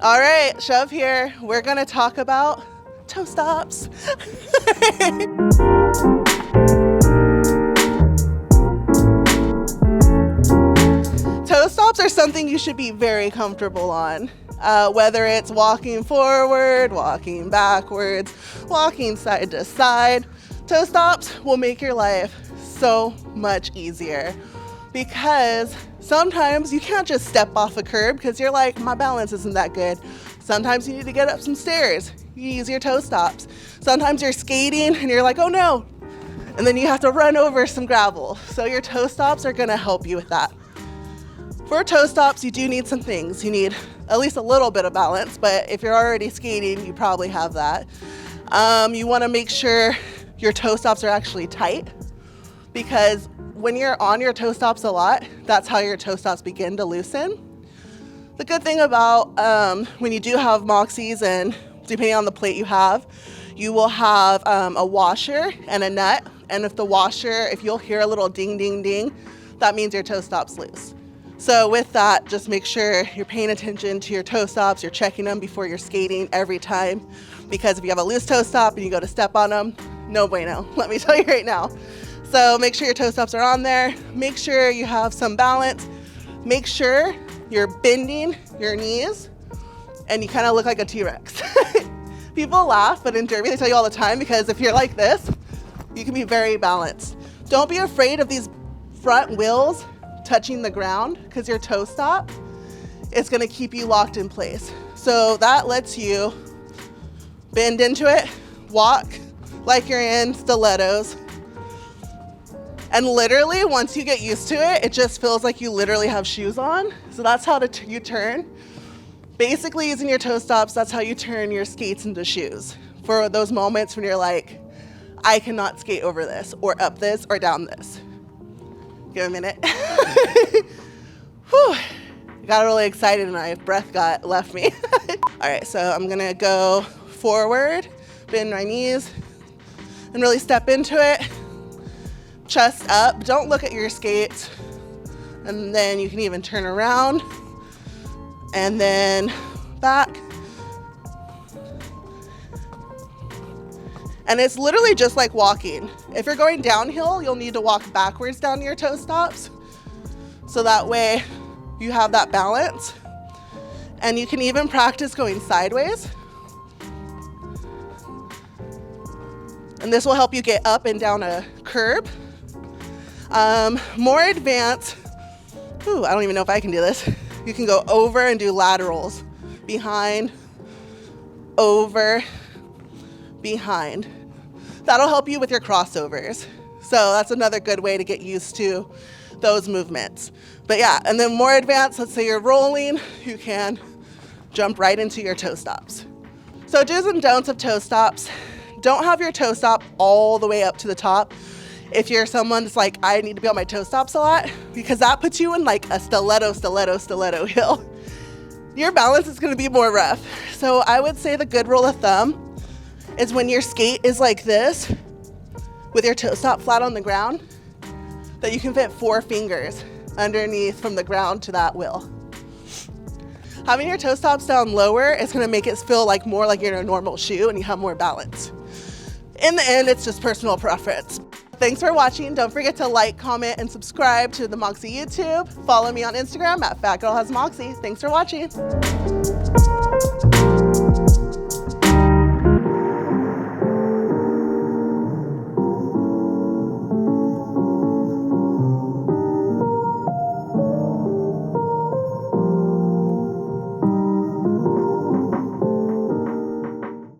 All right, Shove here. We're gonna talk about toe stops. Toe stops are something you should be very comfortable on. Whether it's walking forward, walking backwards, walking side to side, toe stops will make your life so much easier, because sometimes you can't just step off a curb because you're like, my balance isn't that good. Sometimes you need to get up some stairs. You use your toe stops. Sometimes you're skating and you're like, oh no, and then you have to run over some gravel. So your toe stops are gonna help you with that. For toe stops, you do need some things. You need at least a little bit of balance, but if you're already skating, you probably have that. You wanna make sure your toe stops are actually tight, because when you're on your toe stops a lot, that's how your toe stops begin to loosen. The good thing about when you do have Moxis, and depending on the plate you have, you will have a washer and a nut. And if you'll hear a little ding, ding, ding, that means your toe stop's loose. So with that, just make sure you're paying attention to your toe stops. You're checking them before you're skating every time, because if you have a loose toe stop and you go to step on them, no bueno, let me tell you right now. So make sure your toe stops are on there. Make sure you have some balance. Make sure you're bending your knees and you kind of look like a T-Rex. People laugh, but in derby they tell you all the time, because if you're like this, you can be very balanced. Don't be afraid of these front wheels touching the ground, because your toe stop is going to keep you locked in place. So that lets you bend into it, walk like you're in stilettos. And literally, once you get used to it, it just feels like you literally have shoes on. So that's how you turn. Basically, using your toe stops, that's how you turn your skates into shoes. For those moments when you're like, I cannot skate over this, or up this, or down this. Give a minute. Whew. I got really excited and my breath left me. All right, so I'm gonna go forward, bend my knees, and really step into it. Chest up, don't look at your skates. And then you can even turn around and then back. And it's literally just like walking. If you're going downhill, you'll need to walk backwards down your toe stops. So that way you have that balance. And you can even practice going sideways. And this will help you get up and down a curb. More advanced, I don't even know if I can do this. You can go over and do laterals. Behind, over, behind. That'll help you with your crossovers. So that's another good way to get used to those movements. But yeah, and then more advanced, let's say you're rolling, you can jump right into your toe stops. So do's and don'ts of toe stops. Don't have your toe stop all the way up to the top. If you're someone that's like, I need to be on my toe stops a lot, because that puts you in like a stiletto hill. Your balance is gonna be more rough. So I would say the good rule of thumb is when your skate is like this, with your toe stop flat on the ground, that you can fit 4 fingers underneath from the ground to that wheel. Having your toe stops down lower is gonna make it feel like more like you're in a normal shoe and you have more balance. In the end, it's just personal preference. Thanks for watching. Don't forget to like, comment, and subscribe to the Moxi YouTube. Follow me on Instagram at FatGirlHasMoxi. Thanks for watching.